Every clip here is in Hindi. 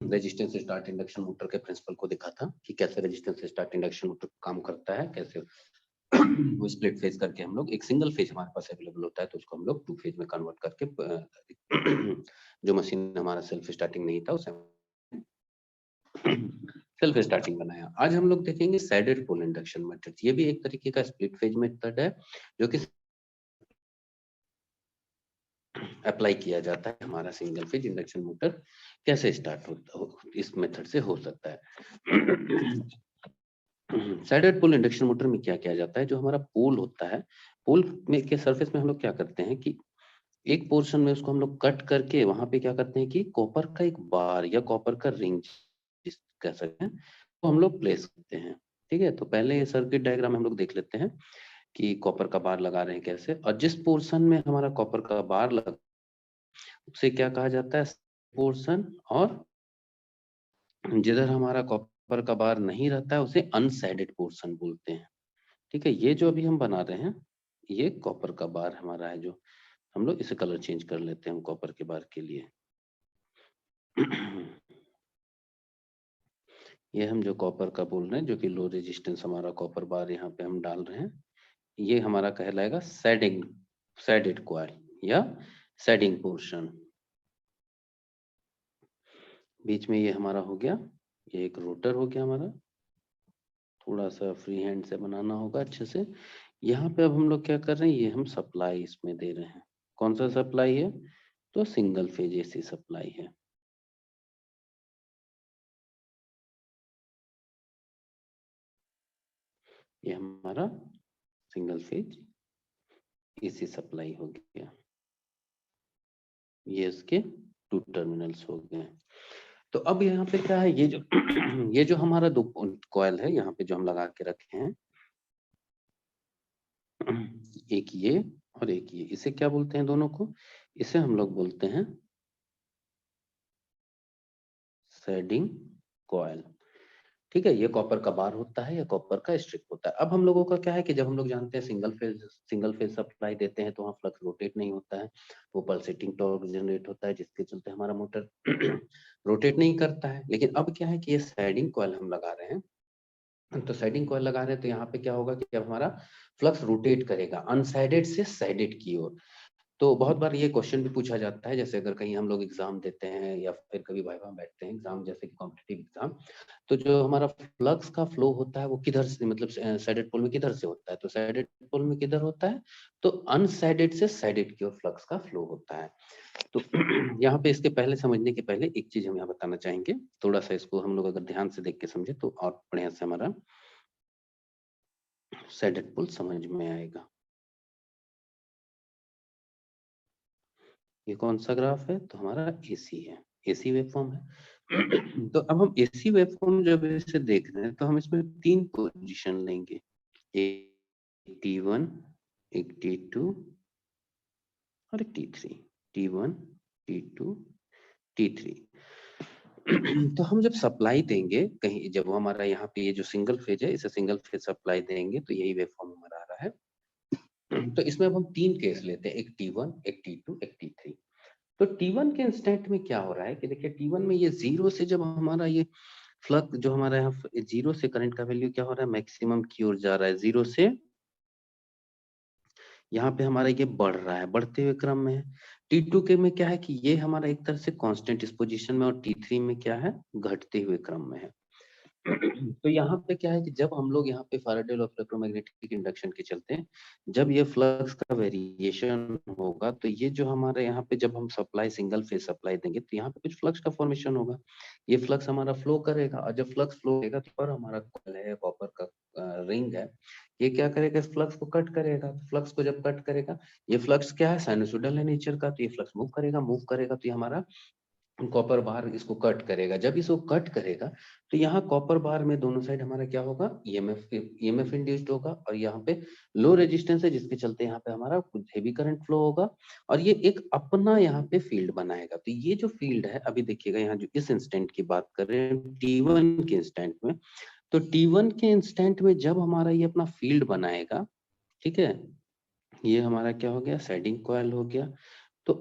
रेजिस्टेंस स्टार्ट इंडक्शन मोटर के प्रिंसिपल को देखा था कि कैसे रेजिस्टेंस स्टार्ट इंडक्शन मोटर काम करता है, कैसे वो स्प्लिट फेज करके हम लोग एक सिंगल फेज हमारे पास अवेलेबल होता है तो उसको हम लोग 2 फेज में कन्वर्ट करके जो मशीन हमारा सेल्फ स्टार्टिंग नहीं था उसे सेल्फ स्टार्टिंग बनाया। आज हम लोग देखेंगे सैडेड पोल इंडक्शन मेथड। ये भी एक तरीके का स्प्लिट फेज मेथड है जो कि अप्लाई किया जाता है। हमारा सिंगल फेज इंडक्शन मोटर कैसे स्टार्ट होता है इस मेथड से हो सकता है। सैडेड पोल इंडक्शन मोटर में क्या किया जाता है, जो हमारा पोल होता है, पोल में के सरफेस में हम लोग क्या करते हैं कि एक पोर्शन में उसको हम लोग कट करके वहां पे क्या करते हैं कि कॉपर का एक बार या कॉपर का रिंग कह सकते हैं तो हम लोग प्लेस करते हैं। ठीक है, तो पहले ये सर्किट डायग्राम हम लोग देख लेते हैं कि कॉपर का बार लगा रहे हैं कैसे, और जिस पोर्शन में हमारा कॉपर का बार लगा उसे क्या कहा जाता है पोर्शन, और जिधर हमारा कॉपर का बार नहीं रहता है उसे अनसैडेड पोर्शन बोलते हैं। ठीक है, ये जो अभी हम बना रहे हैं ये कॉपर का बार हमारा है, जो हम लोग इसे कलर चेंज कर लेते हैं हम कॉपर के बार के लिए। ये हम जो कॉपर का बोल रहे हैं जो कि लो रेजिस्टेंस हमारा कॉपर बार यहाँ पे हम डाल रहे हैं, ये हमारा कहलाएगा सैडेड कॉइल या सैडिंग पोर्शन। बीच में ये हमारा हो गया, ये एक रोटर हो गया हमारा, थोड़ा सा फ्री हैंड से बनाना होगा अच्छे से। यहाँ पे अब हम लोग क्या कर रहे हैं, ये हम सप्लाई इसमें दे रहे हैं। कौन सा सप्लाई है, तो सिंगल फेज एसी सप्लाई है। ये हमारा सिंगल फेज एसी सप्लाई हो गया, ये इसके 2 टर्मिनल्स हो गए। तो अब यहाँ पे क्या है, ये जो ये जो हमारा 2 कॉइल है यहाँ पे जो हम लगा के रखे हैं, एक ये और एक ये, इसे क्या बोलते हैं दोनों को, इसे हम लोग बोलते हैं सैडिंग कॉइल। ठीक है, ये कॉपर का बार होता है या कॉपर का स्ट्रिप होता है। अब हम लोगों का क्या है कि जब हम लोग जानते हैं सिंगल फेज सप्लाई देते हैं तो वहाँ फ्लक्स रोटेट नहीं होता है, वो पल्सेटिंग टॉर्क जनरेट होता है जिसके चलते हमारा मोटर रोटेट नहीं करता है। लेकिन अब क्या है कि ये सैडिंग कॉइल हम लगा रहे हैं, तो सैडिंग कॉइल लगा रहे हैं तो यहाँ पे क्या होगा कि अब हमारा फ्लक्स रोटेट करेगा अनसाइडेड से साइडेड की ओर। तो बहुत बार ये क्वेश्चन भी पूछा जाता है, जैसे अगर कहीं हम लोग एग्जाम देते हैं या फिर कभी वाइवा में बैठते हैं एग्जाम, जैसे कि कॉम्पिटिटिव एग्जाम, तो जो हमारा फ्लक्स का फ्लो होता है वो किधर से, मतलब साइडेड पोल में किधर से होता है, तो साइडेड पोल में किधर होता है, तो अनसाइडेड से साइडेड की ओर फ्लक्स का फ्लो होता है। तो यहाँ पे इसके पहले समझने के पहले एक चीज हम यहाँ बताना चाहेंगे, थोड़ा सा इसको हम लोग अगर ध्यान से देख के समझे तो और बढ़िया से हमारा साइडेड पोल समझ में आएगा। ये कौन सा ग्राफ है, तो हमारा एसी है, एसी वेवफॉर्म है। तो अब हम एसी वेवफॉर्म जब इसे देख रहे हैं तो हम इसमें 3 पोजीशन लेंगे, एक T1, एक T2 और एक T3। T1, T2, T3। तो हम जब सप्लाई देंगे कहीं, जब हमारा यहाँ पे ये जो सिंगल फेज है इसे सिंगल फेज सप्लाई देंगे तो यही वेवफॉर्म हमारा आ रहा है। तो इसमें अब हम 3 केस लेते हैं, एक T1, एक T2, एक T3। तो T1 के इंस्टेंट में क्या हो रहा है कि देखिए T1 में ये 0 से जब हमारा ये फ्लक्स जो हमारा यहाँ 0 से करंट का वैल्यू क्या हो रहा है, मैक्सिमम की ओर जा रहा है, 0 से यहाँ पे हमारा ये बढ़ रहा है, बढ़ते हुए क्रम में है। T2 के में क्या है कि ये हमारा एक तरह से कांस्टेंट इस पोजीशन में, और T3 में क्या है, घटते हुए क्रम में है। तो यहाँ पे क्या है कि जब हम लोग यहाँ पे Faraday law of electromagnetic induction के चलते हैं, जब ये फ्लक्स का वेरिएशन होगा तो ये जो हमारे यहाँ पे जब हम सप्लाई सिंगल फेज सप्लाई देंगे तो यहाँ पे कुछ फ्लक्स का फॉर्मेशन होगा, ये फ्लक्स हमारा फ्लो करेगा, और जब फ्लक्स फ्लो करेगा तो पर हमारा कॉइल है कॉपर का रिंग है, ये क्या करेगा, इस फ्लक्स को कट करेगा। तो फ्लक्स को जब कट करेगा, ये फ्लक्स क्या है, साइनसोइडल है नेचर का, तो ये फ्लक्स मूव करेगा तो ये हमारा कॉपर बार इसको कट करेगा। जब इसको कट करेगा तो यहाँ कॉपर बार में दोनों साइड हमारा क्या होगा, ईएमएफ इंड्यूस्ड होगा, और यहाँ पे लो रेजिस्टेंस है जिसके चलते यहाँ पे हमारा कुछ हेवी करंट फ्लो होगा, और ये एक अपना यहाँ पे फील्ड बनाएगा। तो ये जो फील्ड है, अभी देखिएगा यहाँ जो इस इंस्टेंट की बात कर रहे हैं T1 के इंस्टेंट में, तो T1 के इंस्टेंट में जब हमारा ये अपना फील्ड बनाएगा, ठीक है, ये हमारा क्या हो गया, सैडिंग कॉइल हो गया। तो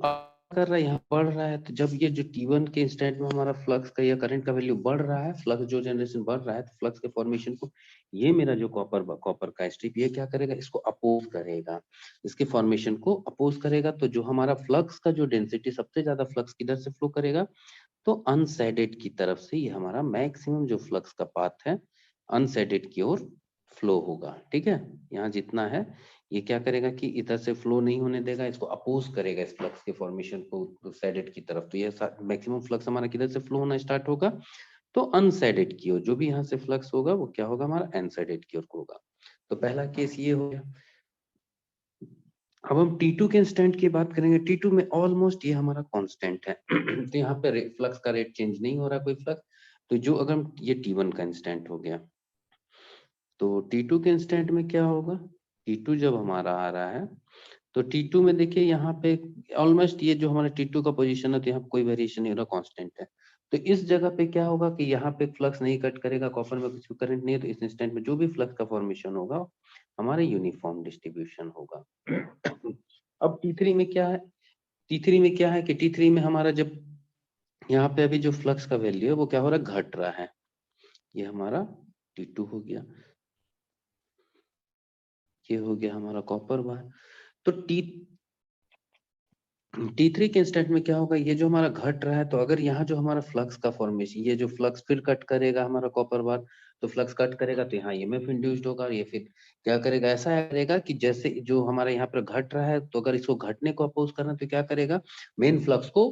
कर रहा है, यहाँ बढ़ रहा है। तो जब ये जो T1 के इंस्टेंट में हमारा फ्लक्स का या करंट का वैल्यू बढ़ रहा है, फ्लक्स जो जनरेशन बढ़ रहा है, तो फ्लक्स के फॉर्मेशन को ये मेरा जो कॉपर का स्ट्रिप ये क्या करेगा, इसको अपोज करेगा, इसके फॉर्मेशन को अपोज करेगा। तो जो हमारा फ्लक्स का जो डेंसिटी सबसे ज्यादा फ्लक्स किधर से फ्लो करेगा, तो अनसाइडेड की तरफ से ये हमारा मैक्सिमम जो फ्लक्स का पाथ है अनसाइडेड की ओर फ्लो होगा। ठीक है, यहाँ जितना है ये क्या करेगा कि इधर से फ्लो नहीं होने देगा, इसको अपोज करेगा इस फ्लक्स के फॉर्मेशन को साइडेड की तरफ। तो ये मैक्सिमम फ्लक्स हमारा किधर से फ्लो होना स्टार्ट होगा, तो अनसाइडेड की ओर। जो भी यहाँ से फ्लक्स होगा वो क्या होगा, हमारा अनसाइडेड की ओर होगा। तो पहला केस ये हो गया। अब हम T2 के इंस्टेंट की बात करेंगे। T2 में ऑलमोस्ट ये हमारा कांस्टेंट है तो यहाँ पे फ्लक्स का रेट चेंज नहीं हो रहा कोई फ्लक्स। तो जो अगर ये T1 का इंस्टेंट हो गया, तो T2 के इंस्टेंट में क्या होगा, T2 जब हमारा आ रहा है तो T2 में देखिए यहाँ पे ऑलमोस्ट ये जो हमारा T2 का पोजीशन है, तो यहाँ पे कोई वेरिएशन नहीं हो रहा, कांस्टेंट है। तो इस जगह पे क्या होगा कि यहाँ पे फ्लक्स नहीं कट करेगा, कॉपर में कुछ भी करंट नहीं है, तो इस इंस्टेंट में जो भी फ्लक्स का फॉर्मेशन होगा हमारा यूनिफॉर्म डिस्ट्रीब्यूशन होगा। अब T3 में क्या है, T3 में क्या है कि T3 में हमारा जब यहाँ पे अभी जो फ्लक्स का वैल्यू है वो क्या हो रहा है, घट रहा है। ये हमारा T2 हो गया, ये हो गया हमारा कॉपर वायर। तो T3 के इंस्टेंट में क्या होगा, ये जो हमारा घट रहा है, तो अगर यहाँ जो हमारा फ्लक्स का फॉर्मेशन, ये जो फ्लक्स फिर कट करेगा हमारा कॉपर वायर, तो फ्लक्स कट करेगा तो यहाँ ईएमएफ इंड्यूस्ड होगा। ये फिर क्या करेगा, ऐसा करेगा कि जैसे जो हमारा यहाँ पर घट रहा है, तो अगर इसको घटने को अपोज करना तो क्या करेगा, मेन फ्लक्स को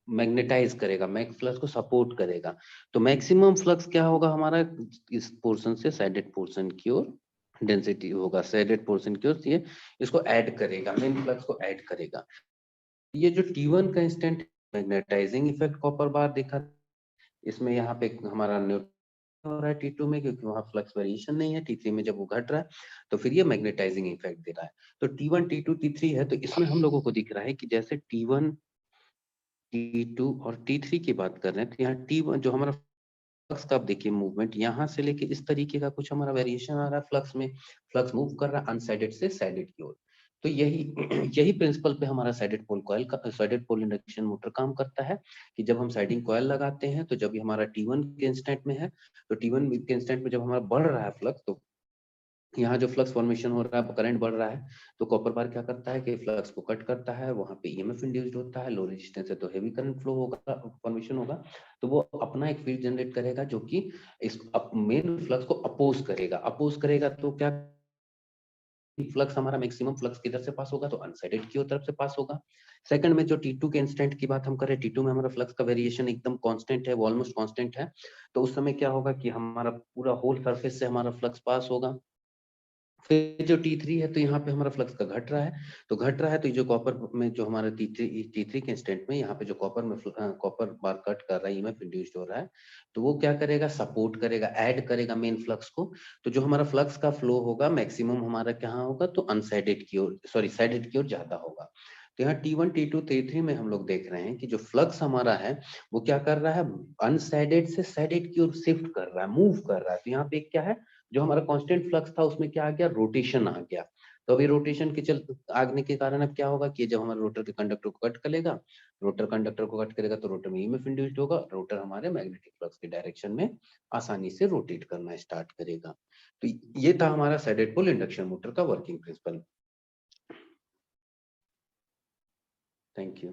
मैग्नेटाइज करेगा, मैग फ्लक्स को सपोर्ट करेगा। तो मैक्सिमम फ्लक्स क्या होगा हमारा, इस पोर्शन से साइडेड पोर्शन की ओर डेंसिटी होगा, साइडेड पोर्शन की ओर ये इसको ऐड करेगा, मेन फ्लक्स को ऐड करेगा। ये जो T1 का इंस्टेंट मैग्नेटाइजिंग इफेक्ट कॉपर बार देखा, इसमें यहाँ पे हमारा न्यूट्रल हो रहा है T2 में, क्योंकि वहां फ्लक्स वेरिएशन नहीं है। T3 में जब वो घट रहा है तो फिर ये मैग्नेटाइजिंग इफेक्ट दे रहा है। तो T1 T2 T3 है, तो इसमें हम लोगों को दिख रहा है कि जैसे T1 T2 और T3 की बात कर रहे हैं, तो यहाँ T1 जो हमारा फ्लक्स का आप देखिए मूवमेंट, यहाँ से लेके इस तरीके का कुछ हमारा वेरिएशन आ रहा है फ्लक्स में, फ्लक्स मूव कर रहा है अनसाइडेड से साइडेड की ओर। तो यही यही प्रिंसिपल पे हमारा साइडेड पोल कॉइल का, साइडेड पोल इंडक्शन मोटर काम करता है कि जब हम साइडिंग कॉइल लगाते हैं, तो जब ये हमारा T1 के इंस्टेंट में है, तो T1 के इंस्टेंट में जब हमारा बढ़ रहा है फ्लक्स, तो यहाँ जो फ्लक्स फॉर्मेशन हो रहा है, करंट बढ़ रहा है, तो कॉपर बार क्या करता है कि फ्लक्स को कट करता है, वहां पे ईएमएफ इंड्यूस्ड होता है, लो रेजिस्टेंस है तो हेवी करंट फ्लो होगा, फॉर्मेशन होगा। तो वो अपना एक फील्ड जनरेट करेगा जो कि इस मेन फ्लक्स को अपोज करेगा। तो क्या फ्लक्स हमारा मैक्सिमम फ्लक्स किधर से पास होगा, तो अनसाइडेड की तरफ से पास होगा। सेकंड में जो T2 के इंस्टेंट की बात हम करें, T2 में हमारा फ्लक्स का वेरिएशन एकदम कांस्टेंट है, वो ऑलमोस्ट कांस्टेंट है। तो उस समय क्या होगा कि हमारा पूरा होल सरफेस से हमारा फ्लक्स पास होगा। फिर जो T3 है, तो यहाँ पे हमारा फ्लक्स का घट रहा है, तो घट रहा है, तो जो कॉपर में जो हमारा T3 के इंस्टेंट में यहाँ पे जो कॉपर में कॉपर बार कट कर रहा है, ईएमएफ इंड्यूस्ड हो रहा है, तो वो क्या करेगा, सपोर्ट करेगा, ऐड करेगा मेन फ्लक्स को। तो जो हमारा फ्लक्स का फ्लो होगा मैक्सिमम हमारा कहाँ होगा, तो अनसाइडेड की ओर, सॉरी साइडेड की ओर ज्यादा होगा। तो यहाँ T1 T2 T3 में हम लोग देख रहे हैं कि जो फ्लक्स हमारा है वो क्या कर रहा है, अनसाइडेड से साइडेड की ओर शिफ्ट कर रहा है, मूव कर रहा है। तो यहाँ पे क्या है, जो हमारा कांस्टेंट फ्लक्स था उसमें क्या आ गया, रोटेशन आ गया। तो अभी रोटेशन के चल आगने के कारण अब क्या होगा कि जब हमारे रोटर के कंडक्टर को कट करेगा, रोटर कंडक्टर को कट करेगा, तो रोटर में ईएमएफ इंड्यूस्ड होगा, रोटर हमारे मैग्नेटिक फ्लक्स के डायरेक्शन में आसानी से रोटेट करना स्टार्ट करेगा। तो ये था हमारा साइडेड पोल इंडक्शन मोटर का वर्किंग प्रिंसिपल। Thank you.